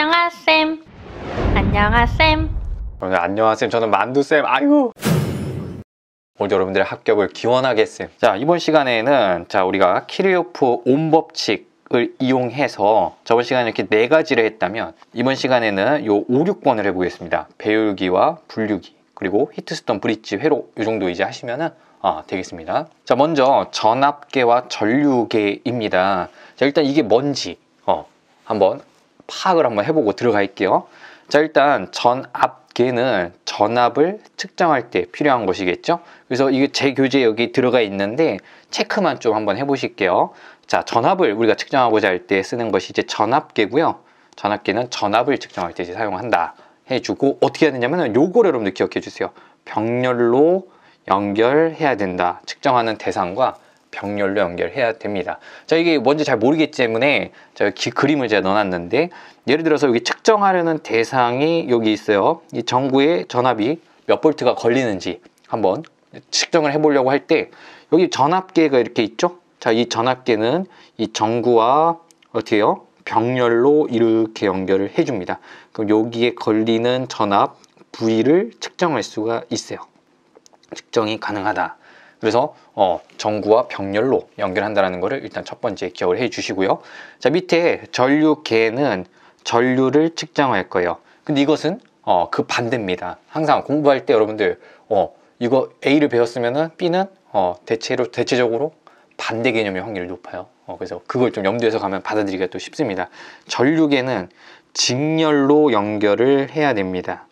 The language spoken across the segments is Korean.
안녕하쌤. 안녕하쌤. 오늘 안녕하세요. 저는 만두쌤. 아유. 오늘 여러분들의 합격을 기원하게 쌤. 자, 이번 시간에는 우리가 키르요프 온 법칙을 이용해서 저번 시간에 이렇게 4가지를 했다면 이번 시간에는 요 5, 6번을 해보겠습니다. 배율기와 분류기 그리고 히트스톤 브릿지 회로 이 정도 이제 하시면은 되겠습니다. 자, 먼저 전압계와 전류계입니다. 자, 일단 이게 뭔지 한번 파악을 한번 해보고 들어갈게요. 자, 일단 전압계는 전압을 측정할 때 필요한 것이겠죠. 그래서 이게 제 교재에 여기 들어가 있는데 체크만 좀 한번 해보실게요. 자, 전압을 우리가 측정하고자 할 때 쓰는 것이 이제 전압계고요. 전압계는 전압을 측정할 때 이제 사용한다 해주고, 어떻게 해야 되냐면 요거를 여러분들 기억해 주세요. 병렬로 연결해야 된다. 측정하는 대상과 병렬로 연결해야 됩니다. 자, 이게 뭔지 잘 모르겠기 때문에 제가 그림을 제가 넣어놨는데, 예를 들어서 여기 측정하려는 대상이 여기 있어요. 이 전구에 전압이 몇 볼트가 걸리는지 한번 측정을 해보려고 할 때 여기 전압계가 이렇게 있죠. 자, 이 전압계는 이 전구와 어떻게 해요? 병렬로 이렇게 연결을 해줍니다. 그럼 여기에 걸리는 전압 V를 측정할 수가 있어요. 측정이 가능하다. 그래서 전구와 병렬로 연결한다는 것을 일단 첫 번째 기억을 해 주시고요. 자, 밑에 전류계는 전류를 측정할 거예요. 근데 이것은 그 반대입니다. 항상 공부할 때 여러분들 이거 A를 배웠으면은 B는 대체적으로 반대 개념의 확률이 높아요. 그래서 그걸 좀 염두에서 가면 받아들이기가 또 쉽습니다. 전류계는 직렬로 연결을 해야 됩니다.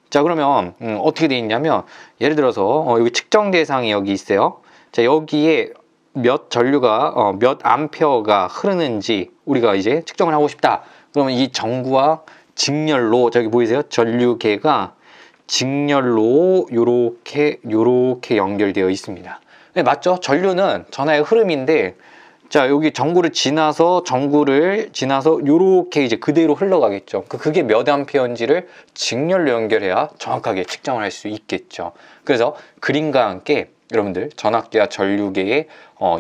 자, 그러면 어떻게 돼 있냐면, 예를 들어서 여기 측정 대상이 여기 있어요. 자, 여기에 몇 전류가 몇 암페어가 흐르는지 우리가 이제 측정을 하고 싶다. 그러면 이 전구와 직렬로, 저기 보이세요? 전류계가 직렬로 요렇게 연결되어 있습니다. 네, 맞죠? 전류는 전하의 흐름인데, 자, 여기 전구를 지나서 요렇게 이제 그대로 흘러가겠죠. 그게 몇 암페어인지를 직렬로 연결해야 정확하게 측정을 할 수 있겠죠. 그래서 그림과 함께 여러분들 전압계와 전류계의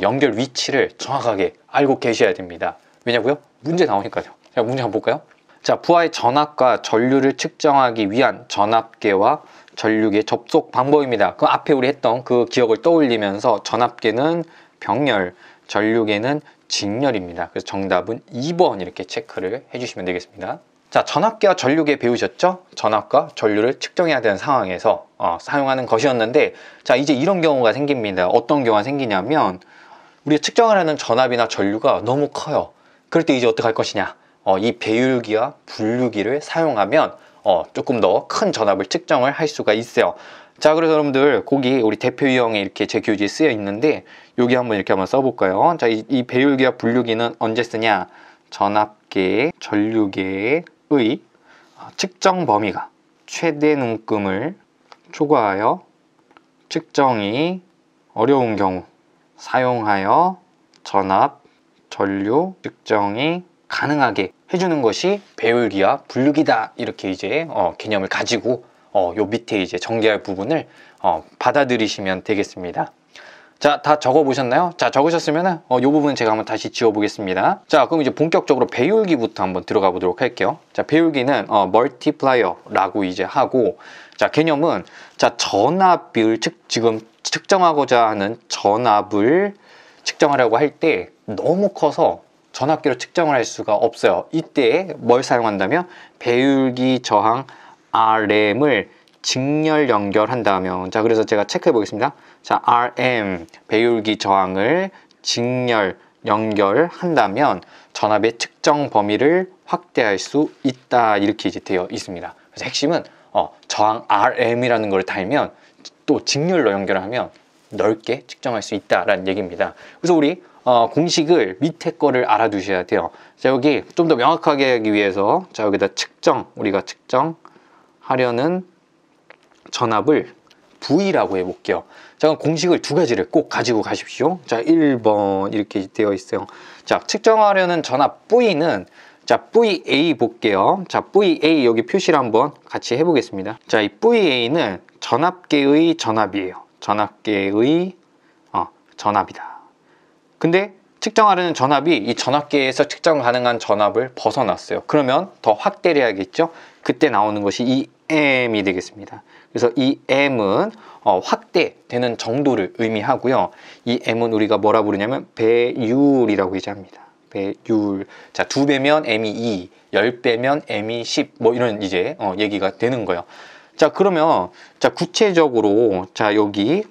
연결 위치를 정확하게 알고 계셔야 됩니다. 왜냐고요? 문제 나오니까요. 자, 문제 한번 볼까요? 자, 부하의 전압과 전류를 측정하기 위한 전압계와 전류계 접속 방법입니다. 그 앞에 우리 했던 그 기억을 떠올리면서 전압계는 병렬, 전류계는 직렬입니다. 그래서 정답은 2번 이렇게 체크를 해주시면 되겠습니다. 자, 전압계와 전류계 배우셨죠? 전압과 전류를 측정해야 되는 상황에서 사용하는 것이었는데, 자, 이제 이런 경우가 생깁니다. 어떤 경우가 생기냐면, 우리가 측정을 하는 전압이나 전류가 너무 커요. 그럴 때 이제 어떻게 할 것이냐? 이 배율기와 분류기를 사용하면 조금 더 큰 전압을 측정을 할 수가 있어요. 자, 그래서 여러분들 거기 우리 대표 유형에 이렇게 제 교재에 쓰여 있는데 여기 한번 이렇게 한번 써볼까요? 자, 이 배율기와 분류기는 언제 쓰냐? 전압계, 전류계의 측정 범위가 최대 눈금을 초과하여 측정이 어려운 경우 사용하여 전압, 전류 측정이 가능하게 해주는 것이 배율기와 분류기다. 이렇게 이제 개념을 가지고 요 밑에 이제 전개할 부분을 받아들이시면 되겠습니다. 자, 다 적어 보셨나요? 자, 적으셨으면은 요 부분 제가 한번 다시 지워 보겠습니다. 자, 그럼 이제 본격적으로 배율기부터 한번 들어가 보도록 할게요. 자, 배율기는 멀티플라이어라고 이제 하고, 자, 개념은 자, 전압을 지금 측정하고자 하는 전압을 측정하려고 할 때 너무 커서 전압계로 측정을 할 수가 없어요. 이때 뭘 사용한다면 배율기 저항 RM을 직렬 연결한다면, 자, 그래서 제가 체크해 보겠습니다. 자, RM 배율기 저항을 직렬 연결한다면 전압의 측정 범위를 확대할 수 있다. 이렇게 이제 되어 있습니다. 그래서 핵심은 저항 RM이라는 걸 달면 또 직렬로 연결하면 넓게 측정할 수 있다라는 얘기입니다. 그래서 우리 공식을 밑에 거를 알아두셔야 돼요. 자, 여기 좀 더 명확하게 하기 위해서 자, 여기다 우리가 측정하려는 전압을 V라고 해볼게요. 자, 그럼 공식을 2가지를 꼭 가지고 가십시오. 자, 1번 이렇게 되어 있어요. 자, 측정하려는 전압 V는 자, VA 볼게요. 자, VA 여기 표시를 한번 같이 해보겠습니다. 자, 이 VA는 전압계의 전압이에요. 전압계의 전압이다. 근데 측정하려는 전압이 이 전압계에서 측정 가능한 전압을 벗어났어요. 그러면 더 확대를 해야겠죠. 그때 나오는 것이 이 M이 되겠습니다. 그래서 이 M은 확대되는 정도를 의미하고요. 이 M은 우리가 뭐라 부르냐면 배율이라고 얘기합니다. 배율. 자, 2배면 M이 2, 10배면 M이 10, 뭐 이런 이제 얘기가 되는 거예요. 자, 그러면 자, 구체적으로 자, 여기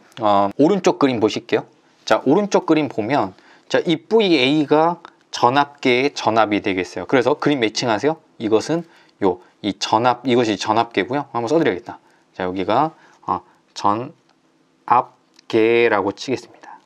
오른쪽 그림 보실게요. 자, 오른쪽 그림 보면 자, 이 VA가 전압계의 전압이 되겠어요. 그래서 그림 매칭하세요. 이것은 이 전압, 이것이 전압계고요. 한번 써드려야겠다. 자, 여기가 전압계라고 치겠습니다.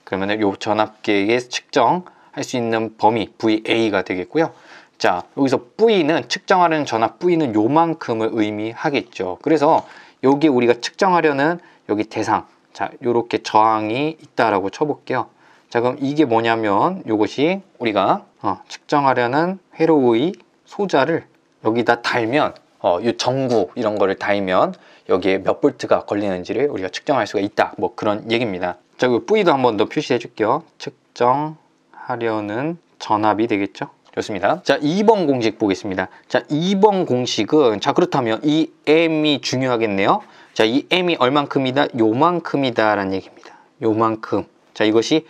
그러면 요 전압계의 측정할 수 있는 범위 VA가 되겠고요. 자, 여기서 V는 측정하려는 전압 V는 요만큼을 의미하겠죠. 그래서 여기 우리가 측정하려는 여기 대상, 자, 요렇게 저항이 있다라고 쳐볼게요. 자, 그럼 이게 뭐냐면 요것이 우리가 측정하려는 회로의 소자를 여기다 달면 이 전구 이런 거를 달면 여기에 몇 볼트가 걸리는지를 우리가 측정할 수가 있다, 뭐 그런 얘기입니다. 자, 그 V도 한번 더 표시해 줄게요. 측정하려는 전압이 되겠죠. 좋습니다. 자, 2번 공식 보겠습니다. 자, 2번 공식은 자, 그렇다면 이 M이 중요하겠네요. 자, 이 M이 얼만큼이다? 요만큼이다 라는 얘기입니다. 요만큼. 자, 이것이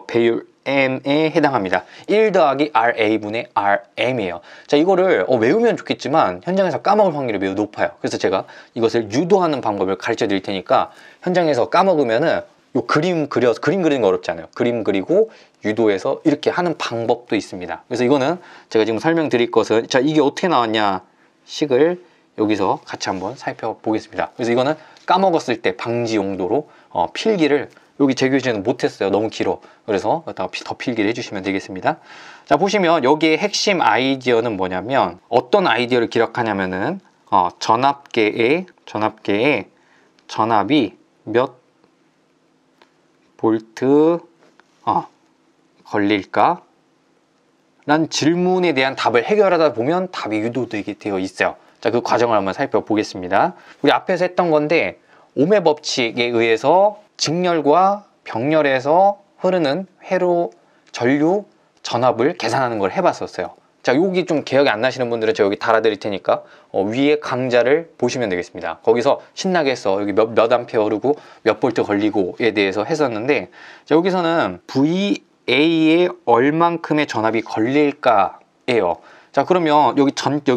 배율 M에 해당합니다. 1 더하기 RA분의 RM이에요. 자, 이거를 외우면 좋겠지만 현장에서 까먹을 확률이 매우 높아요. 그래서 제가 이것을 유도하는 방법을 가르쳐 드릴 테니까 현장에서 까먹으면은 요 그림 그리는 거 어렵지 않아요. 그림 그리고 유도해서 이렇게 하는 방법도 있습니다. 그래서 이거는 제가 지금 설명드릴 것은 자, 이게 어떻게 나왔냐 식을 여기서 같이 한번 살펴보겠습니다. 그래서 이거는 까먹었을 때 방지 용도로 필기를 여기 제 교재는 못했어요. 너무 길어. 그래서 더 필기를 해주시면 되겠습니다. 자, 보시면 여기에 핵심 아이디어는 뭐냐면 어떤 아이디어를 기록하냐면은 전압계의 전압이 몇 볼트 걸릴까? 란 질문에 대한 답을 해결하다 보면 답이 유도되게 되어 있어요. 자, 그 과정을 한번 살펴보겠습니다. 우리 앞에서 했던 건데 옴의 법칙에 의해서 직렬과 병렬에서 흐르는 회로 전류 전압을 계산하는 걸 해봤었어요. 자, 여기 좀 기억이 안 나시는 분들은 제가 여기 달아드릴 테니까 위에 강좌를 보시면 되겠습니다. 거기서 신나게 해서 여기 몇 암페어 흐르고 몇 볼트 걸리고에 대해서 했었는데 자, 여기서는 VA에 얼만큼의 전압이 걸릴까예요. 자, 그러면 여기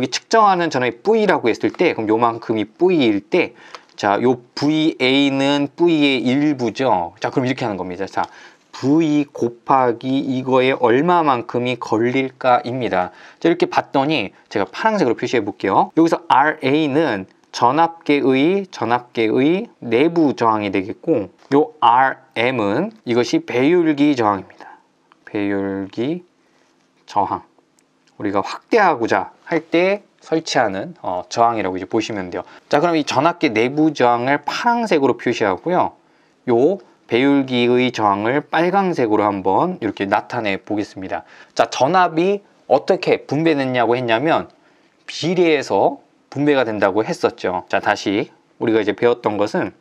측정하는 전압이 V라고 했을 때 그럼 요만큼이 V일 때 자, 요 VA는 V의 일부죠. 자, 그럼 이렇게 하는 겁니다. 자, V 곱하기 이거에 얼마만큼이 걸릴까입니다. 자, 이렇게 봤더니 제가 파란색으로 표시해 볼게요. 여기서 RA는 전압계의 내부 저항이 되겠고 요 RM은 이것이 배율기 저항입니다. 배율기 저항. 우리가 확대하고자 할 때 설치하는 저항이라고 이제 보시면 돼요. 자, 그럼 이 전압계 내부 저항을 파란색으로 표시하고요. 요 배율기의 저항을 빨강색으로 한번 이렇게 나타내 보겠습니다. 자, 전압이 어떻게 분배됐냐고 했냐면 비례해서 분배가 된다고 했었죠. 자, 다시 우리가 이제 배웠던 것은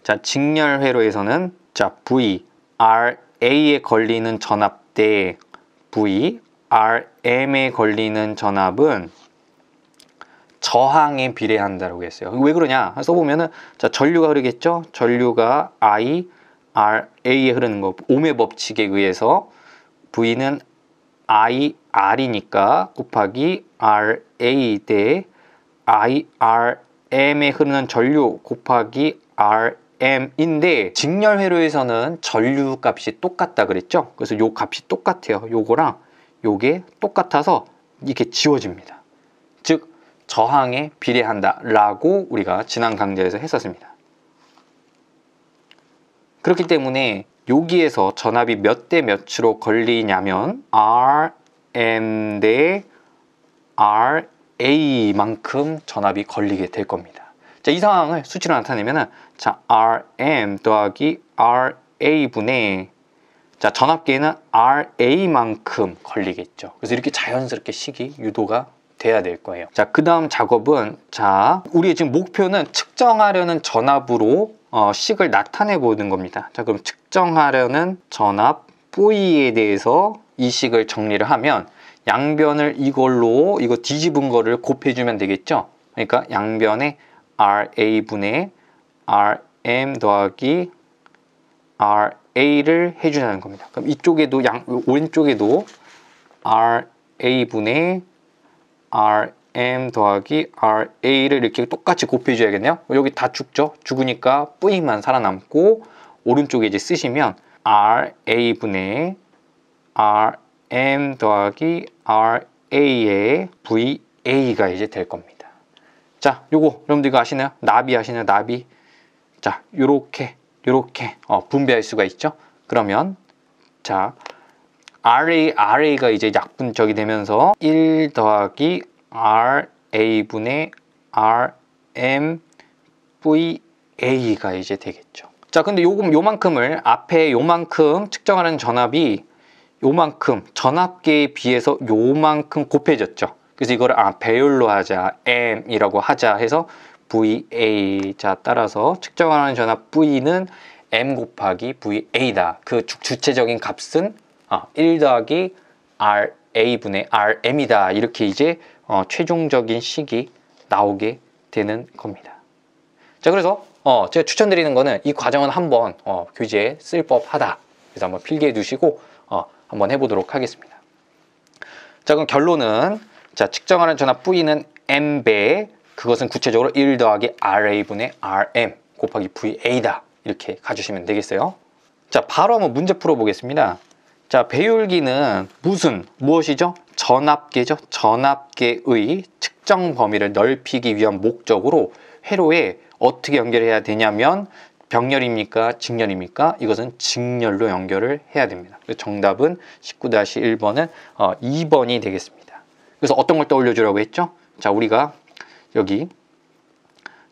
자, 직렬 회로에서는 자, V, RA에 걸리는 전압 대 V, RM에 걸리는 전압은 저항에 비례한다고 했어요. 왜 그러냐? 써보면은 자, 전류가 흐르겠죠? 전류가 I, RA에 흐르는 거 옴의 법칙에 의해서 V는 I, R이니까 곱하기 RA 대 I, RM에 흐르는 전류 곱하기 RM인데 직렬 회로에서는 전류 값이 똑같다 그랬죠? 그래서 요 값이 똑같아요. 요거랑 요게 똑같아서 이렇게 지워집니다. 즉 저항에 비례한다 라고 우리가 지난 강좌에서 했었습니다. 그렇기 때문에 여기에서 전압이 몇 대 몇으로 걸리냐면 RM 대 RA만큼 전압이 걸리게 될 겁니다. 자, 이 상황을 수치로 나타내면 자, RM 더하기 RA분의 자, 전압계는 RA만큼 걸리겠죠. 그래서 이렇게 자연스럽게 식이 유도가 돼야 될 거예요. 자, 그 다음 작업은 자, 우리의 지금 목표는 측정하려는 전압으로 식을 나타내 보는 겁니다. 자, 그럼 측정하려는 전압 V에 대해서 이 식을 정리를 하면 양변을 이걸로 이거 뒤집은 거를 곱해주면 되겠죠. 그러니까 양변에 RA분의 RM 더하기 RA를 해주자는 겁니다. 그럼 이쪽에도 오른쪽에도 RA분의 RM 더하기 RA를 이렇게 똑같이 곱해줘야겠네요. 여기 다 죽죠? 죽으니까 V만 살아남고 오른쪽에 이제 쓰시면 RA분의 RM 더하기 RA의 VA가 이제 될 겁니다. 자, 요거 여러분들 이거 아시나요? 나비 아시나요? 나비. 자, 요렇게 분배할 수가 있죠. 그러면 자 RA가 이제 약분적이 되면서 1 더하기 RA분의 RM VA가 이제 되겠죠. 자, 근데 요만큼을 앞에 요만큼 측정하는 전압이 요만큼 전압계에 비해서 요만큼 곱해졌죠. 그래서 이거를 배율로 하자, M이라고 하자 해서 VA. 자, 따라서 측정하는 전압 V는 M 곱하기 VA다. 그 주체적인 값은 1 더하기 RA분의 RM이다. 이렇게 이제 최종적인 식이 나오게 되는 겁니다. 자, 그래서 제가 추천드리는 거는 이 과정은 한번 교재에 쓸 법하다. 그래서 한번 필기해 두시고 한번 해보도록 하겠습니다. 자, 그럼 결론은 자, 측정하는 전압 V는 M배, 그것은 구체적으로 1 더하기 RA분의 RM 곱하기 VA다. 이렇게 가주시면 되겠어요. 자, 바로 한번 문제 풀어보겠습니다. 자, 배율기는 무엇이죠? 전압계죠. 전압계의 측정 범위를 넓히기 위한 목적으로 회로에 어떻게 연결해야 되냐면 병렬입니까? 직렬입니까? 이것은 직렬로 연결을 해야 됩니다. 그래서 정답은 19-1번은 2번이 되겠습니다. 그래서 어떤 걸 떠올려주라고 했죠? 자, 우리가 여기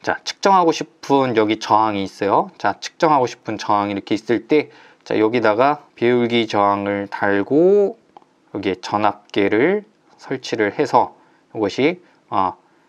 자, 측정하고 싶은 여기 저항이 있어요. 자, 측정하고 싶은 저항이 이렇게 있을 때 자, 여기다가 배율기 저항을 달고 여기에 전압계를 설치를 해서 이것이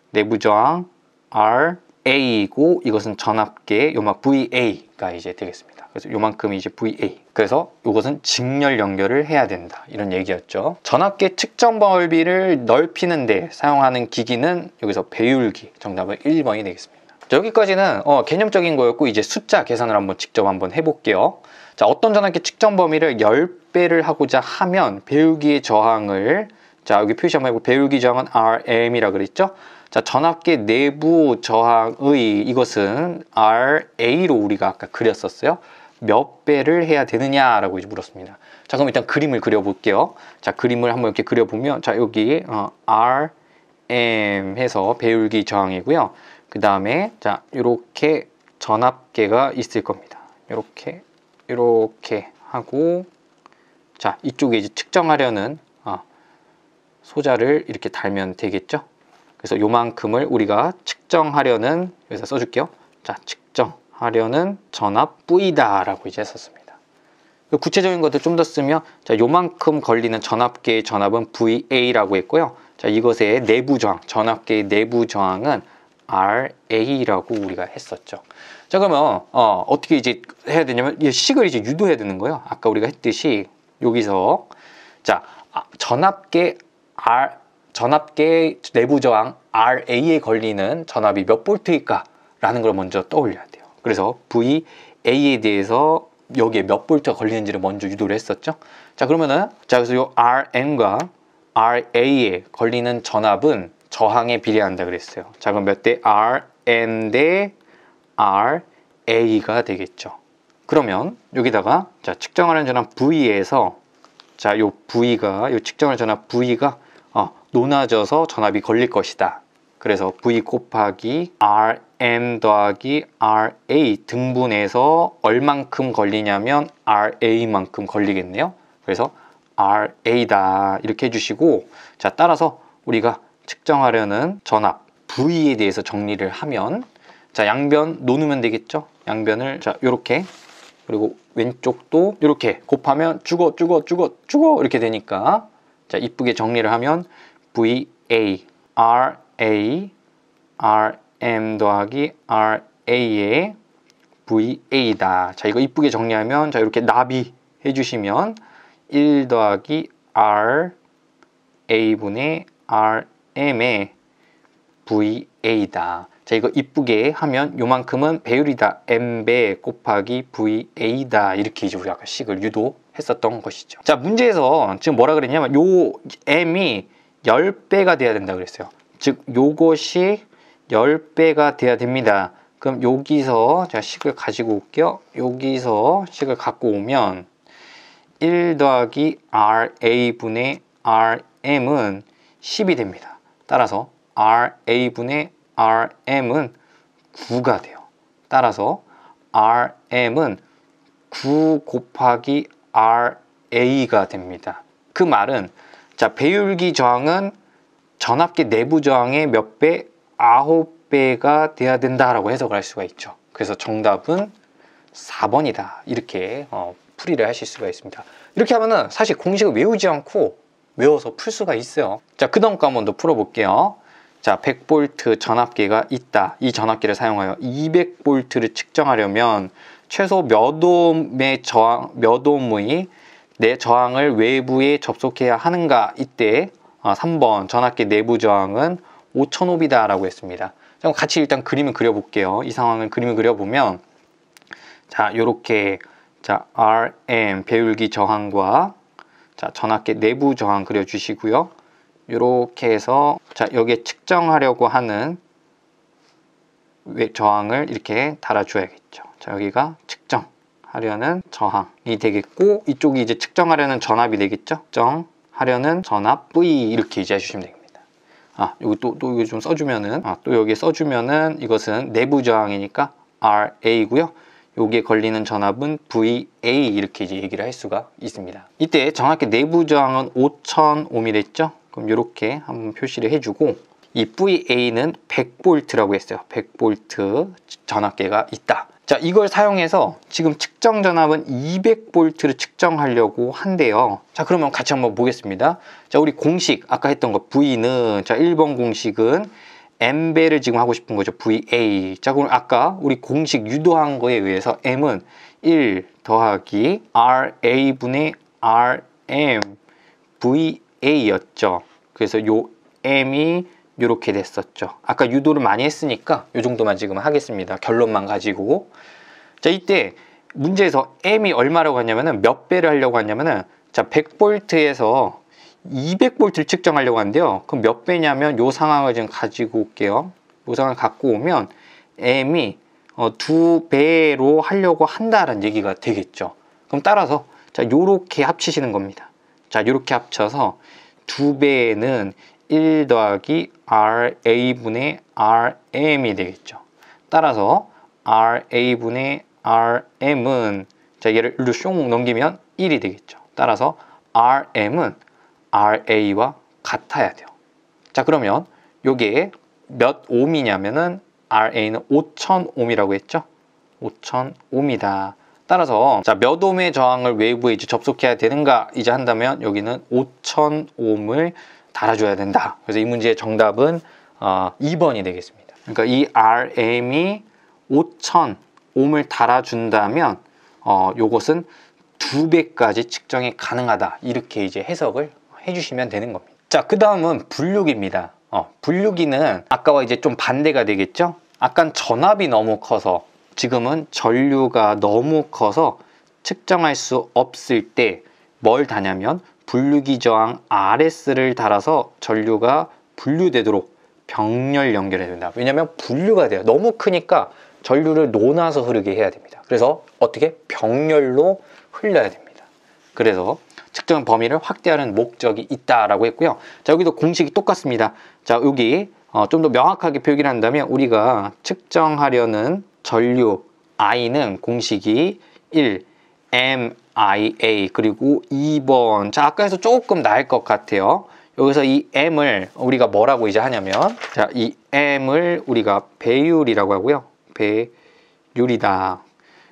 내부 저항 RA이고 이것은 전압계 요만 VA가 이제 되겠습니다. 그래서 요만큼이 이제 VA. 그래서 이것은 직렬 연결을 해야 된다. 이런 얘기였죠. 전압계 측정 범위를 넓히는 데 사용하는 기기는 여기서 배율기. 정답은 1번이 되겠습니다. 자, 여기까지는 개념적인 거였고 이제 숫자 계산을 한번 직접 한번 해볼게요. 자, 어떤 전압계 측정 범위를 10배를 하고자 하면 배율기의 저항을 자, 여기 표시 한번 해보고 배율기 저항은 RM이라 그랬죠? 자, 전압계 내부 저항의 이것은 RA로 우리가 아까 그렸었어요. 몇 배를 해야 되느냐라고 이제 물었습니다. 자, 그럼 일단 그림을 그려볼게요. 자, 그림을 한번 이렇게 그려보면 자, 여기 RM 해서 배율기 저항이고요. 그 다음에 자, 이렇게 전압계가 있을 겁니다. 이렇게 하고 자, 이쪽에 이제 측정하려는 소자를 이렇게 달면 되겠죠. 그래서 요만큼을 우리가 측정하려는 여기서 써줄게요. 자, 측정하려는 전압 V다 라고 이제 썼습니다. 구체적인 것들 좀 더 쓰면 자, 요만큼 걸리는 전압계의 전압은 VA라고 했고요. 자, 이것의 내부 저항, 전압계의 내부 저항은 RA라고 우리가 했었죠. 자, 그러면 어떻게 이제 해야 되냐면 이 식을 이제 유도해야 되는 거예요. 아까 우리가 했듯이 여기서 자, 전압계 내부 저항 RA에 걸리는 전압이 몇 볼트일까? 라는 걸 먼저 떠올려야 돼요. 그래서 VA에 대해서 여기에 몇 볼트가 걸리는지를 먼저 유도를 했었죠. 자, 그러면은 자, 그래서 요 RM과 RA에 걸리는 전압은 저항에 비례한다 그랬어요. 자, 그럼 몇 대 RM 대 RA가 되겠죠. 그러면 여기다가 자, 측정하는 전압 V에서 자, 요 V가 요 측정하는 전압 V가 높아져서 전압이 걸릴 것이다. 그래서 V 곱하기 RM 더하기 RA 등분해서 얼만큼 걸리냐면 RA만큼 걸리겠네요. 그래서 RA다 이렇게 해주시고 자, 따라서 우리가 측정하려는 전압 V에 대해서 정리를 하면 자, 양변 놓으면 되겠죠. 양변을 자, 요렇게 그리고 왼쪽도 이렇게 곱하면 죽어 이렇게 되니까 자, 이쁘게 정리를 하면 VA, RA, RM 더하기 RA의 VA다. 자, 이거 이쁘게 정리하면 자, 이렇게 나비 해주시면 1 더하기 RA분의 RM의 VA다. 자, 이거 이쁘게 하면 요만큼은 배율이다. M배 곱하기 VA다. 이렇게 이제 우리 아까 식을 유도했었던 것이죠. 자, 문제에서 지금 뭐라 그랬냐면 요 M이 10배가 돼야 된다 그랬어요. 즉 요것이 10배가 돼야 됩니다. 그럼 여기서 제가 식을 가지고 올게요. 여기서 식을 갖고 오면 1 더하기 RA분의 RM은 10이 됩니다. 따라서 RA분의 RM은 9가 돼요. 따라서 RM은 9 곱하기 RA가 됩니다. 그 말은 자, 배율기 저항은 전압기 내부 저항의 몇 배? 9배가 돼야 된다라고 해석을 할 수가 있죠. 그래서 정답은 4번이다. 이렇게 풀이를 하실 수가 있습니다. 이렇게 하면은 사실 공식을 외우지 않고 외워서 풀 수가 있어요. 자, 그 다음 거 한번 더 풀어볼게요. 자, 100V 전압기가 있다. 이 전압기를 사용하여 200V를 측정하려면 최소 몇 옴의 몇 옴의 내 저항을 외부에 접속해야 하는가? 이때 3번 전압기 내부 저항은 5000옴이다 라고 했습니다. 자, 같이 일단 그림을 그려볼게요. 이 상황을 그림을 그려보면 자, 요렇게 자, RM 배율기 저항과 자, 전압기 내부 저항 그려주시고요. 이렇게 해서 자, 여기에 측정하려고 하는 저항을 이렇게 달아줘야겠죠. 자, 여기가 측정하려는 저항이 되겠고 이쪽이 이제 측정하려는 전압이 되겠죠. 측정하려는 전압 V 이렇게 이제 해주시면 됩니다. 여기 또 이거 좀 써주면은 또 여기에 써주면은 이것은 내부 저항이니까 RA고요. 여기에 걸리는 전압은 VA 이렇게 이제 얘기를 할 수가 있습니다. 이때 정확히 내부 저항은 5000옴이 됐죠. 그럼 이렇게 한번 표시를 해주고 이 VA는 100V라고 했어요. 100V 전압계가 있다. 자, 이걸 사용해서 지금 측정 전압은 200V를 측정하려고 한대요. 자, 그러면 같이 한번 보겠습니다. 자, 우리 공식 아까 했던 거 V는 자, 1번 공식은 M배를 지금 하고 싶은 거죠. VA. 자, 그럼 아까 우리 공식 유도한 거에 의해서 M은 1 더하기 RA분의 RM VA였죠. 그래서 요 M이 이렇게 됐었죠. 아까 유도를 많이 했으니까 이 정도만 지금 하겠습니다. 결론만 가지고. 자, 이때 문제에서 M이 얼마라고 하냐면은 몇 배를 하려고 하냐면은 자, 100V에서 200V를 측정하려고 하는데요. 그럼 몇 배냐면 이 상황을 지금 가지고 올게요. 이 상황을 갖고 오면 M이 2배로 하려고 한다라는 얘기가 되겠죠. 그럼 따라서 자, 요렇게 합치시는 겁니다. 자, 요렇게 합쳐서 2배는 1 더하기 RA분의 RM이 되겠죠. 따라서 RA분의 RM은 자, 얘를 일로 숑 넘기면 1이 되겠죠. 따라서 RM은 RA와 같아야 돼요. 자, 그러면 요게 몇 옴이냐면은 RA는 5000옴이라고 했죠. 5000옴이다. 따라서 자, 몇 옴의 저항을 외부에 이제 접속해야 되는가 이제 한다면 여기는 5000옴을 달아줘야 된다. 그래서 이 문제의 정답은 2번이 되겠습니다. 그러니까 이 RM이 5000옴을 달아준다면 요것은 2배까지 측정이 가능하다. 이렇게 이제 해석을 해주시면 되는 겁니다. 자, 그 다음은 분류기입니다. 분류기는 아까와 이제 좀 반대가 되겠죠. 아깐 전압이 너무 커서 지금은 전류가 너무 커서 측정할 수 없을 때 뭘 다냐면 분류기 저항 RS를 달아서 전류가 분류되도록 병렬 연결해야 된다. 왜냐하면 분류가 돼요. 너무 크니까 전류를 녹아서 흐르게 해야 됩니다. 그래서 어떻게? 병렬로 흘려야 됩니다. 그래서 측정 범위를 확대하는 목적이 있다라고 했고요. 자, 여기도 공식이 똑같습니다. 자, 여기 좀 더 명확하게 표기를 한다면 우리가 측정하려는 전류 I는 공식이 1 MIA 그리고 2번. 자, 아까에서 조금 나을 것 같아요. 여기서 이 M을 우리가 뭐라고 이제 하냐면 자, 이 M을 우리가 배율이라고 하고요. 배율이다.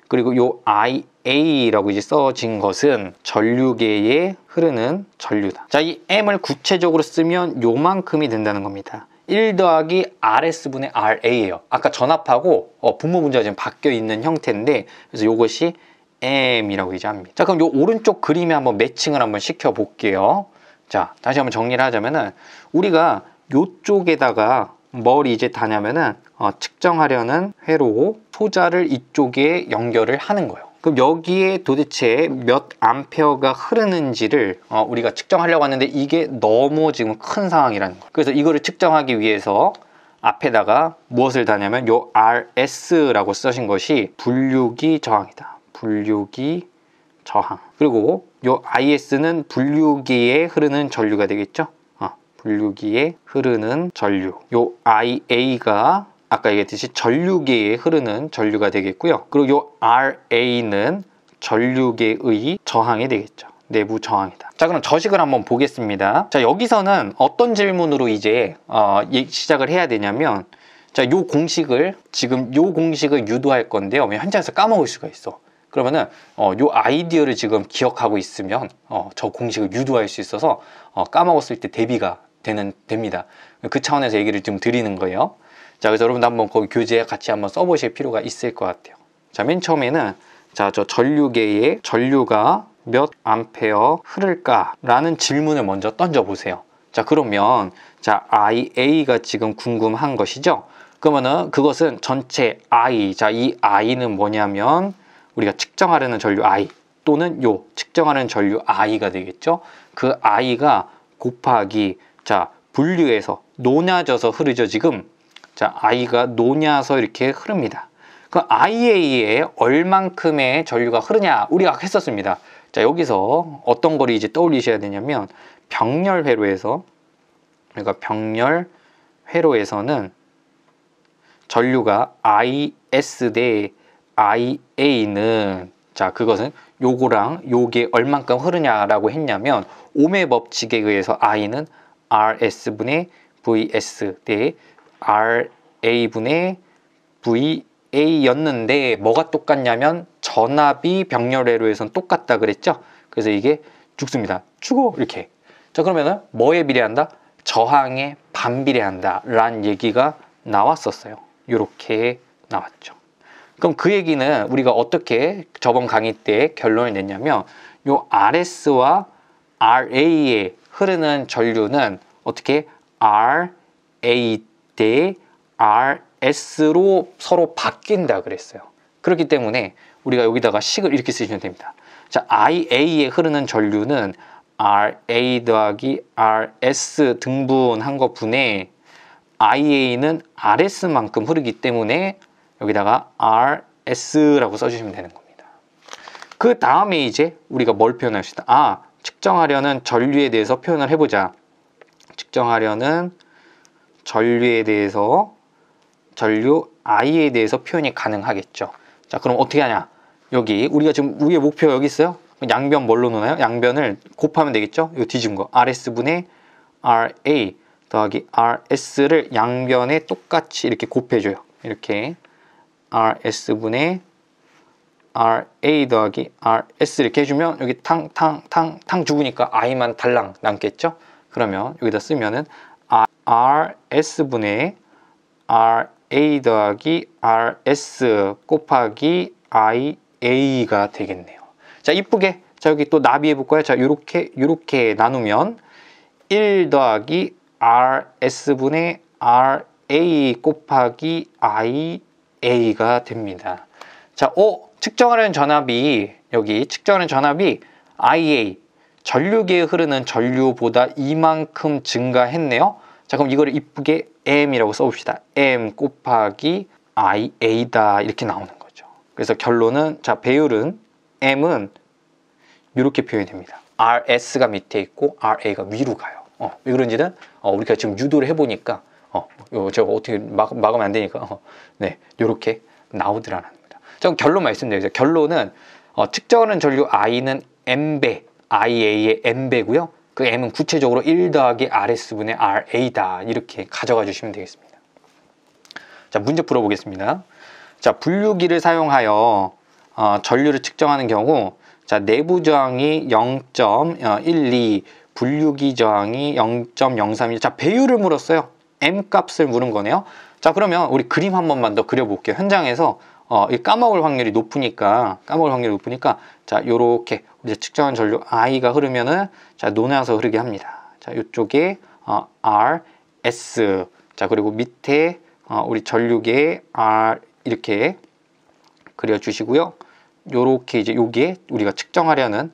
그리고 요 IA라고 이제 써진 것은 전류계에 흐르는 전류다. 자, 이 M을 구체적으로 쓰면 요만큼이 된다는 겁니다. 1 더하기 RS분의 RA예요. 아까 전압하고 분모 문제가 지금 바뀌어 있는 형태인데 그래서 요것이 M이라고 이제 합니다. 자, 그럼 요 오른쪽 그림에 한번 매칭을 한번 시켜 볼게요. 자, 다시 한번 정리를 하자면은 우리가 요쪽에다가 뭘 이제 다냐면은 측정하려는 회로 소자를 이쪽에 연결을 하는 거예요. 그럼 여기에 도대체 몇 암페어가 흐르는지를 우리가 측정하려고 하는데 이게 너무 지금 큰 상황이라는 거예요. 그래서 이거를 측정하기 위해서 앞에다가 무엇을 다냐면 요 RS라고 쓰신 것이 분류기 저항이다. 분류기 저항. 그리고 요 IS는 분류기에 흐르는 전류가 되겠죠. 분류기에 흐르는 전류. 요 IA가 아까 얘기했듯이 전류계에 흐르는 전류가 되겠고요. 그리고 요 RA는 전류계의 저항이 되겠죠. 내부 저항이다. 자, 그럼 저식을 한번 보겠습니다. 자, 여기서는 어떤 질문으로 이제 시작을 해야 되냐면, 자, 요 공식을 지금 요 공식을 유도할 건데요. 현장에서 까먹을 수가 있어. 그러면은 요 아이디어를 지금 기억하고 있으면 저 공식을 유도할 수 있어서 까먹었을 때 대비가 됩니다. 그 차원에서 얘기를 좀 드리는 거예요. 자, 그래서 여러분도 한번 거기 교재에 같이 한번 써보실 필요가 있을 것 같아요. 자, 맨 처음에는 자, 저 전류계에 전류가 몇 암페어 흐를까라는 질문을 먼저 던져보세요. 자, 그러면 자, IA가 지금 궁금한 것이죠. 그러면은 그것은 전체 I, 자, 이 I는 뭐냐면 우리가 측정하려는 전류 I 또는 요 측정하는 전류 I가 되겠죠. 그 I가 곱하기 자, 분류해서 녹아져서 흐르죠, 지금. 자, I가 녹아서 이렇게 흐릅니다. 그 IA에 얼만큼의 전류가 흐르냐 우리가 했었습니다. 자, 여기서 어떤 거를 이제 떠올리셔야 되냐면 병렬회로에서 그러니까 병렬회로에서는 전류가 IS 대 IA는 자, 그것은 요거랑 요게 얼만큼 흐르냐라고 했냐면 옴의 법칙에 의해서 I는 RS분의 VS 대 RA분의 VA였는데 뭐가 똑같냐면 전압이 병렬회로에선 똑같다 그랬죠. 그래서 이게 죽습니다. 죽어 이렇게. 자, 그러면은 뭐에 비례한다? 저항에 반비례한다 라는 얘기가 나왔었어요. 이렇게 나왔죠. 그럼 그 얘기는 우리가 어떻게 저번 강의 때 결론을 냈냐면 요 RS와 RA에 흐르는 전류는 어떻게 RA 대 RS로 서로 바뀐다 그랬어요. 그렇기 때문에 우리가 여기다가 식을 이렇게 쓰시면 됩니다. 자, IA에 흐르는 전류는 RA 더하기 RS 등분한 것 분에 IA는 RS만큼 흐르기 때문에 여기다가 RS라고 써주시면 되는 겁니다. 그 다음에 이제 우리가 뭘 표현할 수 있다? 측정하려는 전류에 대해서 표현을 해보자. 측정하려는 전류에 대해서 전류 I에 대해서 표현이 가능하겠죠. 자, 그럼 어떻게 하냐? 여기 우리가 지금 위에 목표 여기 있어요. 양변 뭘로 놓나요? 양변을 곱하면 되겠죠. 이거 뒤집은 거 RS분의 RA 더하기 RS를 양변에 똑같이 이렇게 곱해줘요. 이렇게 RS분의 RA 더하기 RS 이렇게 해주면 여기 탕 죽으니까 I만 달랑 남겠죠. 그러면 여기다 쓰면은 RS분의 RA 더하기 RS 곱하기 IA가 되겠네요. 자, 이쁘게 자, 여기 또 나비해 볼까요? 자, 요렇게 나누면 1 더하기 RS분의 RA 곱하기 IA가 됩니다. 자, 측정하려는 전압이 여기 측정하는 전압이 IA 전류계에 흐르는 전류보다 이만큼 증가했네요. 자, 그럼 이거를 이쁘게 M이라고 써봅시다. M 곱하기 IA다 이렇게 나오는 거죠. 그래서 결론은 자, 배율은 M은 이렇게 표현이 됩니다. RS가 밑에 있고 RA가 위로 가요. 왜 그런지는 우리가 지금 유도를 해보니까 제가 어떻게 막으면 안 되니까 네, 이렇게 나오더라는 겁니다. 자, 결론 말씀드리죠. 결론은 측정하는 전류 I는 M배 IA의 M배고요. 그 M은 구체적으로 1 더하기 RS분의 RA다 이렇게 가져가 주시면 되겠습니다. 자, 문제 풀어보겠습니다. 자, 분류기를 사용하여 전류를 측정하는 경우 자, 내부 저항이 0.12 분류기 저항이 0.032 자, 배율을 물었어요. M 값을 물은 거네요. 자, 그러면 우리 그림 한 번만 더 그려볼게요. 현장에서 이 까먹을 확률이 높으니까 자, 요렇게 우리가 측정한 전류 I가 흐르면은 자, 논해서 흐르게 합니다. 자, 요쪽에 R, S. 자, 그리고 밑에 우리 전류계 R 이렇게 그려 주시고요. 요렇게 이제 요게 우리가 측정하려는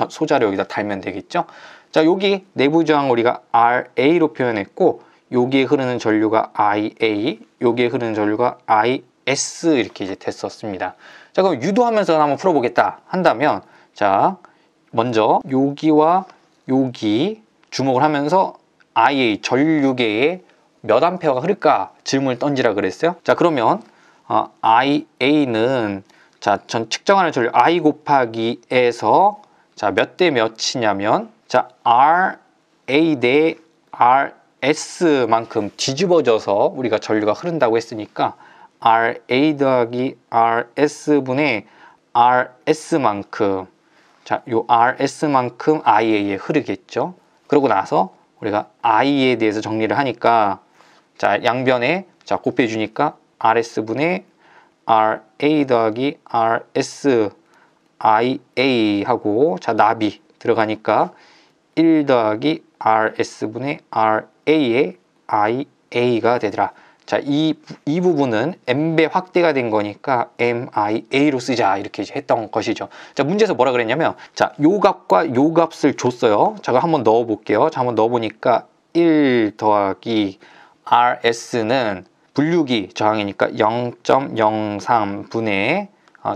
소자를 여기다 달면 되겠죠. 자, 여기 내부 저항 우리가 RA로 표현했고, 여기에 흐르는 전류가 IA, 여기에 흐르는 전류가 IS 이렇게 이제 됐었습니다. 자, 그럼 유도하면서 한번 풀어보겠다 한다면, 자, 먼저 여기와 여기 주목을 하면서 IA 전류계에 몇 암페어가 흐를까 질문을 던지라 그랬어요. 자, 그러면 IA는 자, 전 측정하는 전류 I 곱하기 에서 자, 몇 대 몇이냐면 자, RA 대 RS만큼 뒤집어져서 우리가 전류가 흐른다고 했으니까 RA 더하기 RS분의 RS만큼 자, 요 RS만큼 IA에 흐르겠죠. 그러고 나서 우리가 I에 대해서 정리를 하니까 자, 양변에 자, 곱해 주니까 RS분의 RA 더하기 RS IA 하고 자, 납이 들어가니까 1 더하기 RS분의 RA의 IA가 되더라. 자, 이 부분은 M배 확대가 된 거니까 MIA로 쓰자 이렇게 이제 했던 것이죠. 자, 문제에서 뭐라 그랬냐면 자, 요 값과 요 값을 줬어요. 자, 한번 넣어 볼게요. 자, 한번 넣어 보니까 1 더하기 RS는 분류기 저항이니까 0.03분의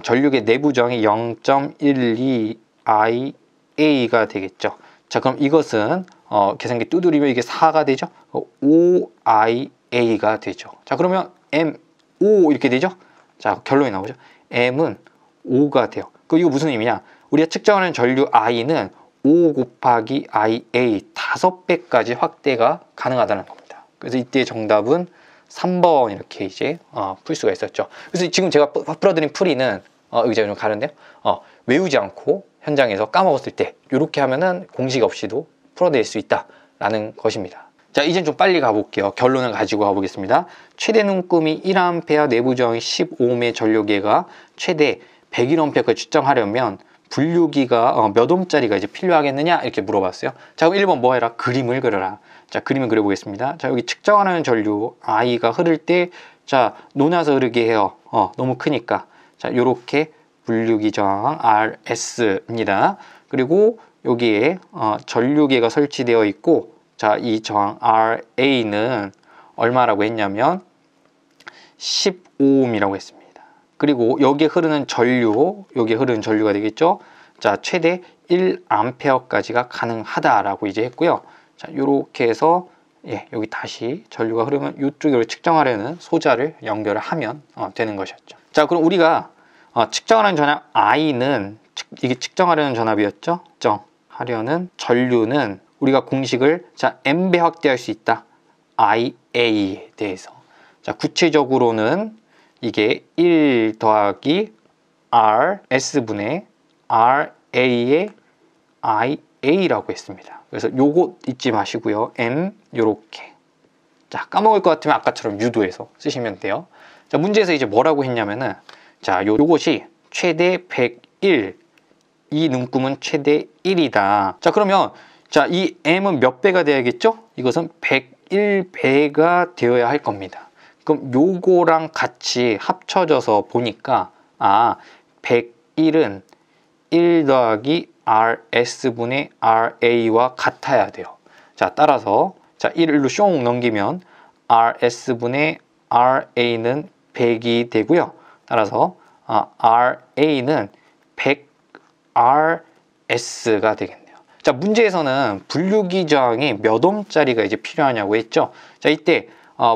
전류계 내부 저항이 0.12 IA가 되겠죠. 자, 그럼 이것은 계산기 두드리면 이게 4가 되죠. 5 IA가 되죠. 자, 그러면 M5 이렇게 되죠. 자, 결론이 나오죠. M은 5가 돼요. 이거 무슨 의미냐? 우리가 측정하는 전류 I는 5 곱하기 IA 5배까지 확대가 가능하다는 겁니다. 그래서 이때 정답은 3번 이렇게 이제 풀 수가 있었죠. 그래서 지금 제가 풀어드린 풀이는 의자가 좀 가는데요. 외우지 않고 현장에서 까먹었을 때 이렇게 하면은 공식 없이도 풀어낼 수 있다라는 것입니다. 자, 이젠 좀 빨리 가볼게요. 결론을 가지고 가보겠습니다. 최대 눈금이 1A, 내부 저항이 15옴의 전류계가 최대 101A까지 측정하려면 분류기가 몇 옴짜리가 이제 필요하겠느냐 이렇게 물어봤어요. 자, 그럼 1번 뭐 해라? 그림을 그려라. 자, 그림을 그려보겠습니다. 자, 여기 측정하는 전류 I가 흐를 때 자, 논아서 흐르게 해요. 너무 크니까. 자, 요렇게 분류기 저항 RS입니다. 그리고 여기에 전류계가 설치되어 있고 자, 이 저항 RA는 얼마라고 했냐면 15옴이라고 했습니다. 그리고 여기에 흐르는 전류가 되겠죠. 자, 최대 1A까지가 가능하다라고 이제 했고요. 자, 요렇게 해서 여기 다시 전류가 흐르면 이쪽으로 측정하려는 소자를 연결을 하면 되는 것이었죠. 자, 그럼 우리가 측정하는 전압 I는 이게 측정하려는 전압이었죠. 측정하려는 전류는 우리가 공식을 자, M배 확대할 수 있다. IA에 대해서. 자, 구체적으로는 이게 1 더하기 RS분의 RA의 IA라고 했습니다. 그래서 요거 잊지 마시고요. M 요렇게. 자, 까먹을 것 같으면 아까처럼 유도해서 쓰시면 돼요. 자, 문제에서 이제 뭐라고 했냐면은 자, 요것이 최대 101. 이 눈금은 최대 1이다. 자, 그러면 자, 이 M은 몇 배가 돼야겠죠? 이것은 101배가 되어야 할 겁니다. 그럼 요거랑 같이 합쳐져서 보니까 101은 1 더하기 RS분의 RA와 같아야 돼요. 자, 따라서 자, 1로 숑 넘기면 RS분의 RA는 100이 되고요. 따라서 RA는 100RS가 되겠네요. 자, 문제에서는 분류기 저항이 몇 옴짜리가 이제 필요하냐고 했죠. 자, 이때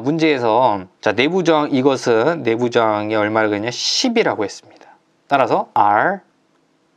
문제에서 자, 내부 저항 이것은 내부 저항이 얼마를 그랬냐 10이라고 했습니다. 따라서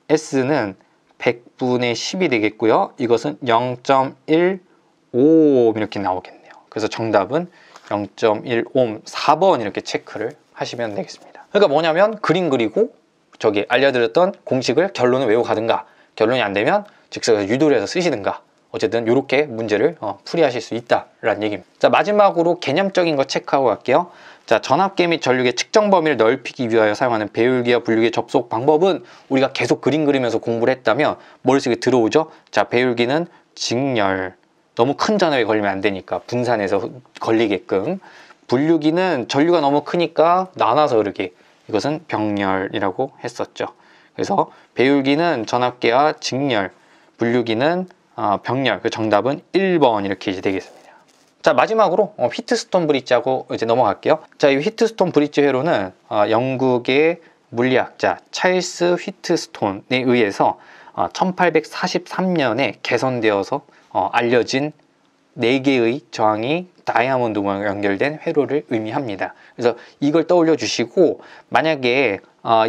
RS는 100분의 10이 되겠고요. 이것은 0.15옴 이렇게 나오겠네요. 그래서 정답은 0.1옴 4번 이렇게 체크를 하시면 되겠습니다. 그러니까 뭐냐면 그림 그리고 저기 알려드렸던 공식을 결론을 외우고 가든가 결론이 안 되면 즉석에서 유도를 해서 쓰시든가 어쨌든 이렇게 문제를 풀이하실 수 있다라는 얘기입니다. 자, 마지막으로 개념적인 거 체크하고 갈게요. 자, 전압계 및 전류의 측정 범위를 넓히기 위하여 사용하는 배율기와 분류기의 접속 방법은 우리가 계속 그림 그리면서 공부를 했다면 머릿속에 들어오죠. 자, 배율기는 직렬, 너무 큰 전압에 걸리면 안 되니까 분산해서 걸리게끔, 분류기는 전류가 너무 크니까 나눠서 흐르게, 이것은 병렬이라고 했었죠. 그래서 배율기는 전압계와 직렬, 분류기는 병렬, 그 정답은 1번 이렇게 이제 되겠습니다. 자, 마지막으로 휘트스톤 브릿지하고 이제 넘어갈게요. 자, 이 휘트스톤 브릿지 회로는 영국의 물리학자 찰스 휘트스톤에 의해서 1843년에 개선되어서 알려진 4개의 저항이 다이아몬드 모양으로 연결된 회로를 의미합니다. 그래서 이걸 떠올려 주시고, 만약에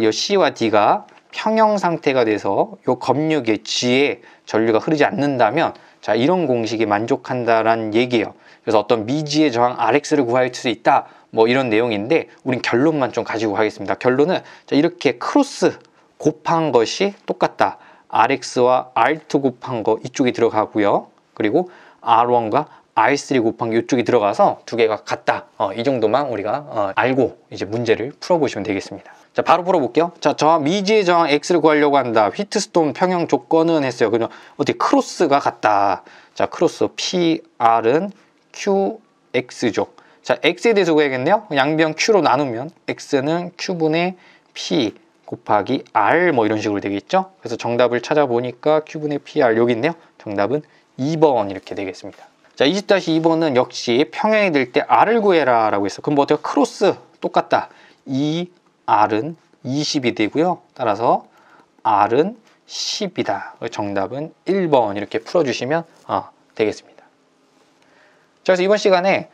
이 C와 D가 평형 상태가 돼서 이 검육의 G에 전류가 흐르지 않는다면, 자, 이런 공식이 만족한다라는 얘기예요. 그래서 어떤 미지의 저항 Rx를 구할 수 있다, 뭐 이런 내용인데, 우린 결론만 좀 가지고 가겠습니다. 결론은 자, 이렇게 크로스 곱한 것이 똑같다. Rx와 R2 곱한 거 이쪽이 들어가고요. 그리고 R1과 R3 곱한 게 이쪽이 들어가서 두 개가 같다. 이 정도만 우리가 알고 이제 문제를 풀어보시면 되겠습니다. 자, 바로 풀어볼게요. 자, 저 미지의 저항 X를 구하려고 한다. 휘트스톤 평형 조건은 했어요. 그냥 어떻게 크로스가 같다. 자, 크로스 PR은 QX죠. 자, X에 대해서 구해야겠네요. 양변 Q로 나누면 X는 Q분의 P 곱하기 R 뭐 이런 식으로 되겠죠. 그래서 정답을 찾아보니까 Q분의 PR 여기 있네요. 정답은 2번 이렇게 되겠습니다. 자, 20-2번은 역시 평행이 될 때 R을 구해라 라고 했어. 그럼 뭐 어때요? 크로스 똑같다. 이 R은 20이 되고요. 따라서 R은 10이다. 정답은 1번 이렇게 풀어주시면 되겠습니다. 자, 그래서 이번 시간에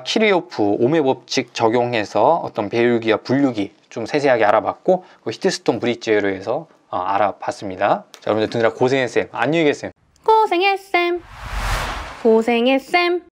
키르요프 오음의 법칙 적용해서 어떤 배율기와 분류기 좀 세세하게 알아봤고, 히트스톤 브릿지로 해서 알아봤습니다. 자, 여러분들 드느라 고생했어요. 안녕히 계세요. 고생했음. 고생했음.